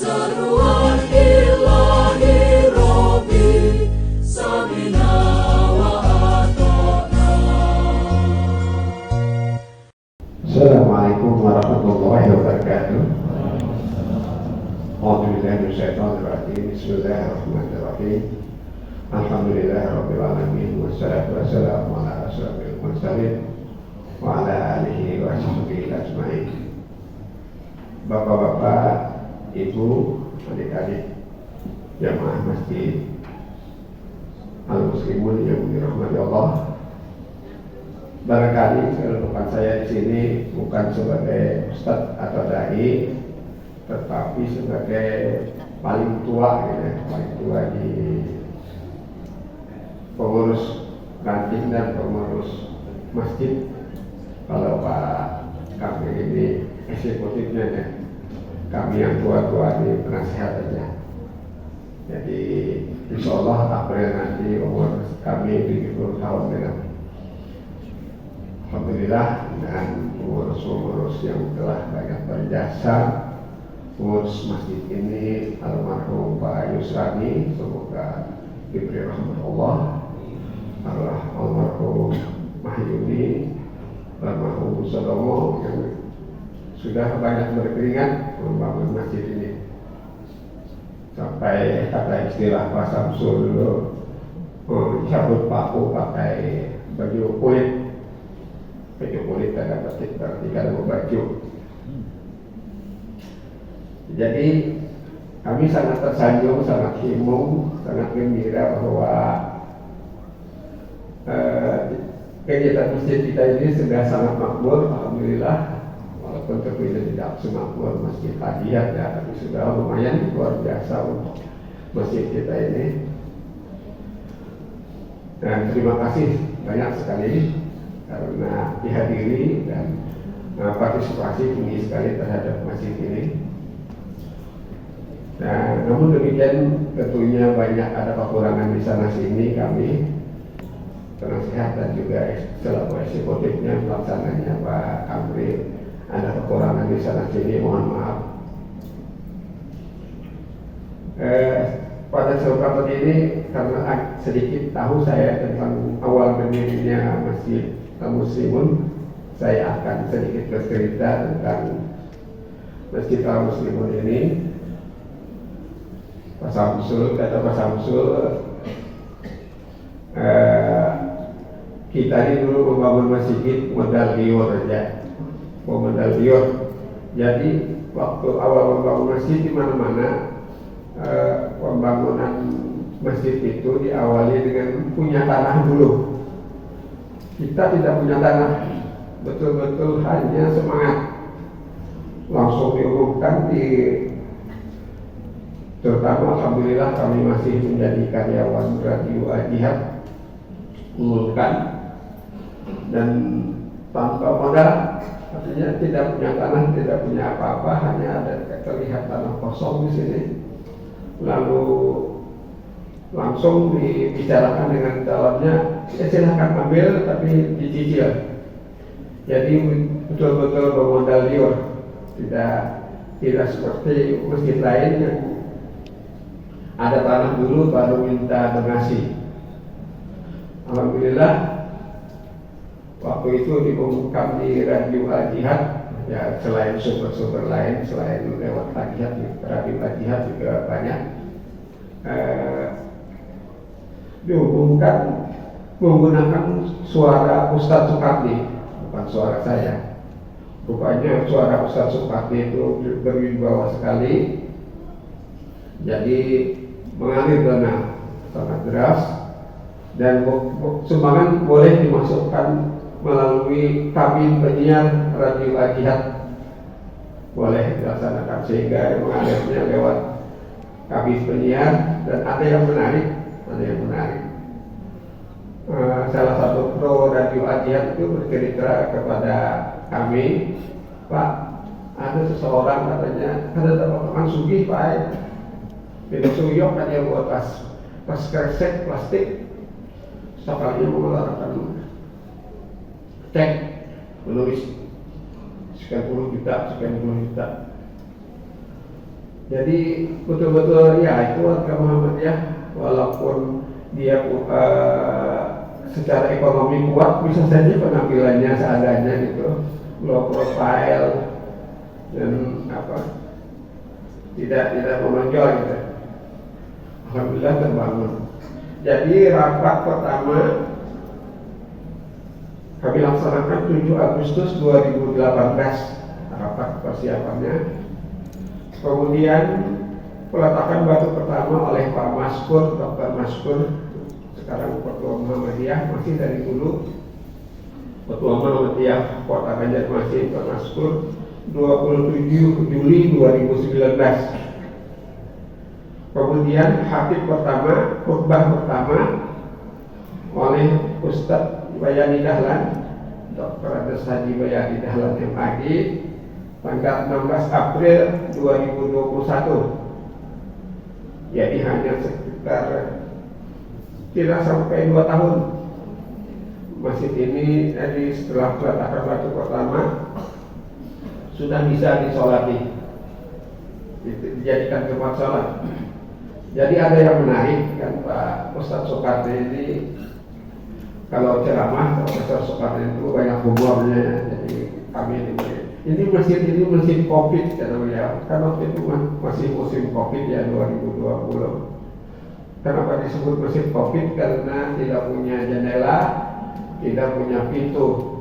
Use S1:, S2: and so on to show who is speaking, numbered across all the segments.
S1: Seruan ilahi Rabbi Samina wa ata'na.
S2: Assalamualaikum warahmatullahi wabarakatuh. Bismillahirrahmanirrahim. Alhamdulillahirabbil alamin wassalatu wassalamu ala asyrofil mursalin wa ala alihi wa sahbihi ajmain. Bapak-bapak, Ibu, adik-adik jamaah masjid Al-Muslimun yang dirahmati Allah. Barangkali kedudukan saya di sini bukan sebagai ustadz atau dai, tetapi sebagai paling tua, paling tua di pengurus ranting dan pengurus masjid. Kalau Pak kami ini eksekutifnya ya, kami yang tua-tua di penasehat aja. Jadi insya Allah April nanti umur kami 70 tahun genap. Alhamdulillah, dengan pengurus-pengurus yang telah banyak berjasa, pengurus masjid ini almarhum Pak Yusrani, semoga diberi rahmat Allah. Almarhum Mahyuni, almarhum Sodomo yang sudah banyak berkeringat membangun masjid ini. Sampai kata istilah Pak Samsul dulu, cabut paku pakai baju kulit. Baju kulit tanda petik berarti kalau baju. Jadi kami sangat tersanjung, sangat himung, sangat gembira bahwa kegiatan masjid kita ini sudah sangat makmur, alhamdulillah. Walaupun tentunya tidak semakmur masjid Hadiat ya, tapi sudah lumayan luar biasa untuk masjid kita ini. Dan terima kasih banyak sekali karena dihadiri dan partisipasi tinggi sekali terhadap masjid ini. Nah, namun demikian tentunya banyak ada kekurangan di sana sini. Kami penasehat dan juga selaku eksekutifnya pelaksananya Pak Amri ada kekurangan di sana sini, mohon maaf. Pada kesempatan ini karena sedikit tahu saya tentang awal berdirinya Masjid Al-Muslimun, saya akan sedikit bercerita tentang Masjid Al-Muslimun ini. Pak Samsul, kata Pak Samsul, kita ini dulu membangun masjid modal liur aja, modal liur. Jadi waktu awal membangun masjid di mana-mana, pembangunan masjid itu diawali dengan punya tanah dulu. Kita tidak punya tanah, betul-betul hanya semangat. Langsung diumumkan terutama alhamdulillah kami masih menjadi karyawan Radio Al-Jihad, umumkan dan tanpa modal, artinya tidak punya tanah, tidak punya apa-apa, hanya ada terlihat tanah kosong di sini. Lalu langsung dibicarakan dengan calonnya, silahkan ambil tapi dicicil. Jadi betul-betul bermodal liur, tidak seperti masjid lain yang ada tanah dulu baru minta donasi. Alhamdulillah waktu itu diumumkan di Radio Al-Jihad, ya selain sumber-sumber lain, selain lewat Al-Jihad, Radio Al-Jihad juga banyak. Diumumkan menggunakan suara Ustadz Sukardi, bukan suara saya. Rupanya suara Ustadz Sukardi itu berwibawa sekali, jadi mengalir dana sangat deras, dan sumbangan boleh dimasukkan melalui kabin penyiar Radio Al-Jihad, boleh dilaksanakan, sehingga mengalirnya lewat kabin penyiar. Dan ada yang menarik, salah satu pro Radio Al-Jihad itu bercerita kepada kami, Pak, ada seseorang katanya, ada teman sugih Pak, tidak suyok kan yang buat pas kresek plastik, sekalinya mengeluarkan cek menulis sekian puluh juta. Jadi betul-betul ya itu warga Muhammadiyah walaupun dia secara ekonomi kuat bisa saja penampilannya seadanya gitu, low profile dan tidak menonjol gitu. Alhamdulillah terbangun. Jadi rapat pertama kami laksanakan 7 Agustus 2018 rapat persiapannya. Kemudian peletakan batu pertama oleh Pak Maskur, Dr. Maskur, sekarang Ketua Muhammadiyah, masih dari dulu Ketua Muhammadiyah Kota Banjarmasin, Pak Maskur, 27 Juli 2019. Kemudian khatib pertama, khutbah pertama oleh Ustadz Bayani Dahlan, Dr. Andes Haji Bayani Dahlan MAG, tanggal 16 April 2021. Jadi hanya sekitar tidak sampai 2 tahun masjid ini setelah peletakan batu pertama sudah bisa disolati, dijadikan tempat sholat. Jadi ada yang menarik kan, Pak Ustadz Soekarno ini kalau ceramah Profesor Soekarno itu banyak humornya. Jadi kami ini masjid COVID kata beliau, kan waktu itu masih musim COVID ya 2020. Kenapa disebut masjid COVID? Karena tidak punya jendela, tidak punya pintu.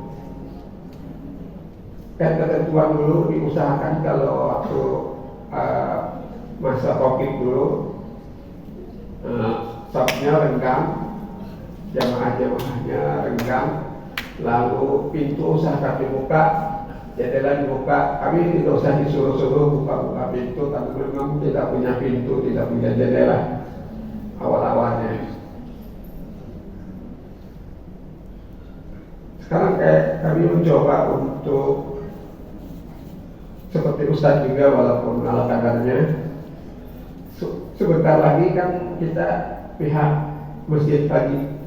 S2: Kan ketentuan dulu diusahakan kalau waktu masa COVID dulu, safnya renggang, jamaah-jamaahnya renggang, lalu pintu usahakan dibuka, jendela dibuka. Kami tidak usah disuruh-suruh buka-buka pintu karena memang tidak punya pintu, tidak punya jendela awal-awalnya. Sekarang kami mencoba untuk seperti Ustadz juga walaupun ala kadarnya. Sebentar lagi kan kita pihak Masjid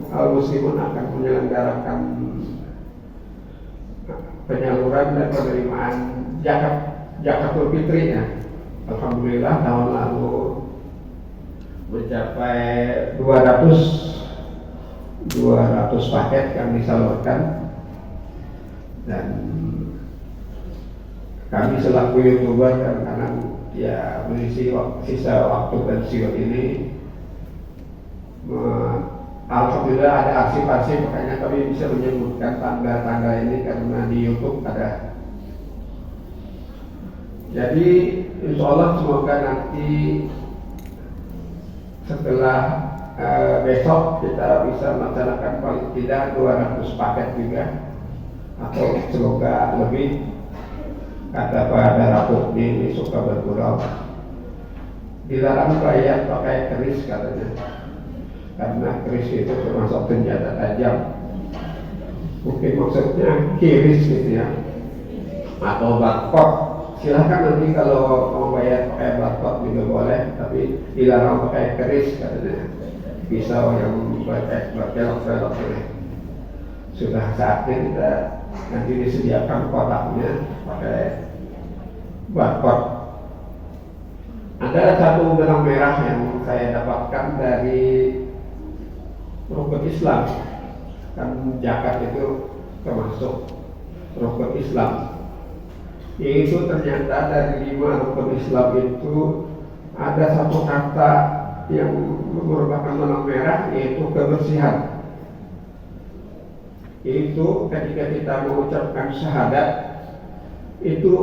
S2: Al-Muslimun akan menyelenggarakan penyaluran dan penerimaan Zakatul Fitri ya. Alhamdulillah tahun lalu mencapai 200 paket yang disalurkan, dan kami selaku YouTuber kadang-kadang ya mengisi sisa waktu pensiun ini, alhamdulillah ada arsip-arsip, makanya kami bisa menyebutkan tanggal-tanggal ini karena di YouTube ada. Jadi insya Allah semoga nanti setelah besok kita bisa melaksanakan paling tidak 200 paket juga, atau semoga lebih. Kata Pak Darapuk ini suka bergurau, dilarang bayar pakai keris katanya, karena keris itu termasuk senjata tajam. Mungkin maksudnya kiris gitu ya, atau barcode. Silahkan nanti kalau mau bayar pakai barcode juga boleh, tapi dilarang pakai keris katanya. Pisau yang berkelok-kelok ini. Sudah saatnya kita nanti disediakan kotaknya pakai barcode. Ada satu benang merah yang saya dapatkan dari rukun Islam, kan zakat itu termasuk rukun Islam. Yaitu ternyata dari 5 rukun Islam itu ada satu kata yang merupakan benang merah, yaitu kebersihan. Itu ketika kita mengucapkan syahadat, itu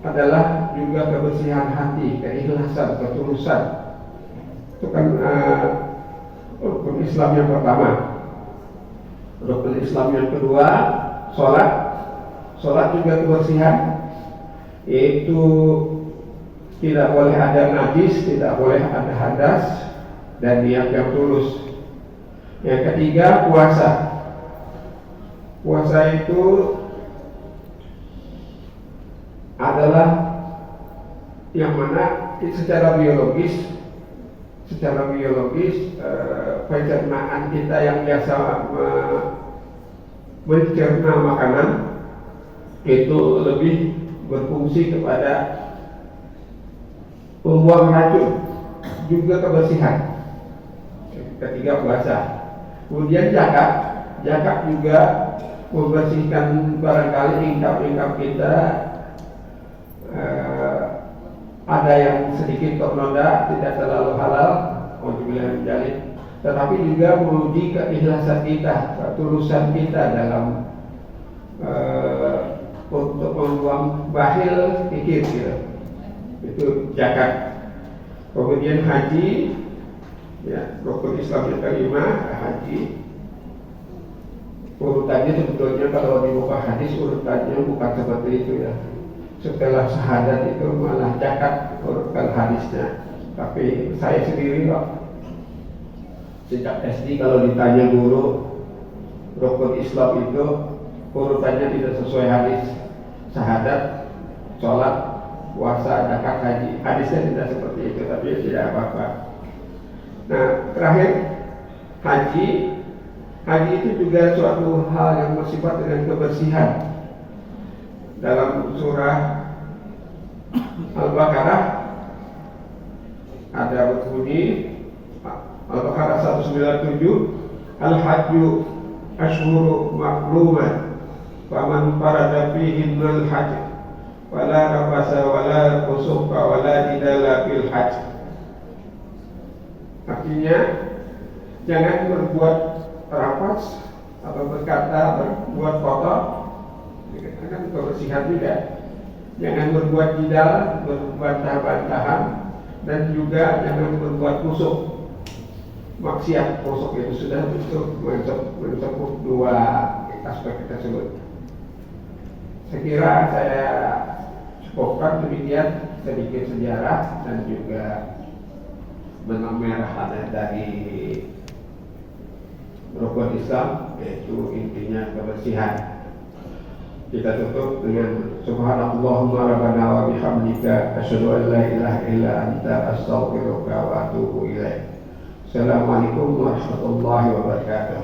S2: adalah juga kebersihan hati, keikhlasan, ketulusan. Itu kan rukun Islam yang pertama. Rukun Islam yang kedua, sholat. Sholat juga kebersihan, yaitu tidak boleh ada najis, tidak boleh ada hadas, dan niat yang tulus. Yang ketiga, puasa. Puasa itu adalah yang mana secara biologis pencernaan kita yang biasa mencerna makanan itu lebih berfungsi kepada membuang racun, juga kebersihan. Ketiga puasa. Kemudian zakat juga membersihkan barangkali lingkap-lingkap kita, ada yang sedikit ternoda, tidak terlalu halal, tetapi juga menguji keikhlasan kita, ketulusan kita dalam untuk membuang bakhil pikir gitu. Itu zakat. Kemudian haji, ya, rukun Islam yang kelima, haji. Urutannya sebetulnya kalau di buka hadis urutannya bukan seperti itu ya. Setelah syahadat itu malah zakat urutan hadisnya. Tapi saya sendiri kok sejak SD kalau ditanya guru rukun Islam itu urutannya tidak sesuai hadis. Syahadat, sholat, puasa, zakat, haji. Hadisnya tidak seperti itu, tapi tidak apa-apa. Nah, terakhir haji. Haji itu juga suatu hal yang bersifat dengan kebersihan. Dalam surah Al-Baqarah ada berbunyi, Al-Baqarah 197, Al-Hajju Ashhuru Ma'lumat, faman farada fihinnal hajj wala rafasa wala fusuqa wala jidala fil hajj. Artinya jangan berbuat rapas atau berkata berbuat kotor, kan kebersihan juga. Jangan berbuat jidal, berbuat bantah-bantahan, dan juga jangan berbuat musuh. Maksiat, musuh itu sudah mencakup dua aspek tersebut. Saya kira saya cukupkan demikian sedikit sejarah dan juga benang merah dari rukun Islam, yaitu intinya kebersihan. Kita tutup dengan Subhanallahumma rabbana wa bihamdika asyhadu an la ilaha illa anta astaghfiruka wa atubu ilaik. Assalamualaikum warahmatullahi wabarakatuh.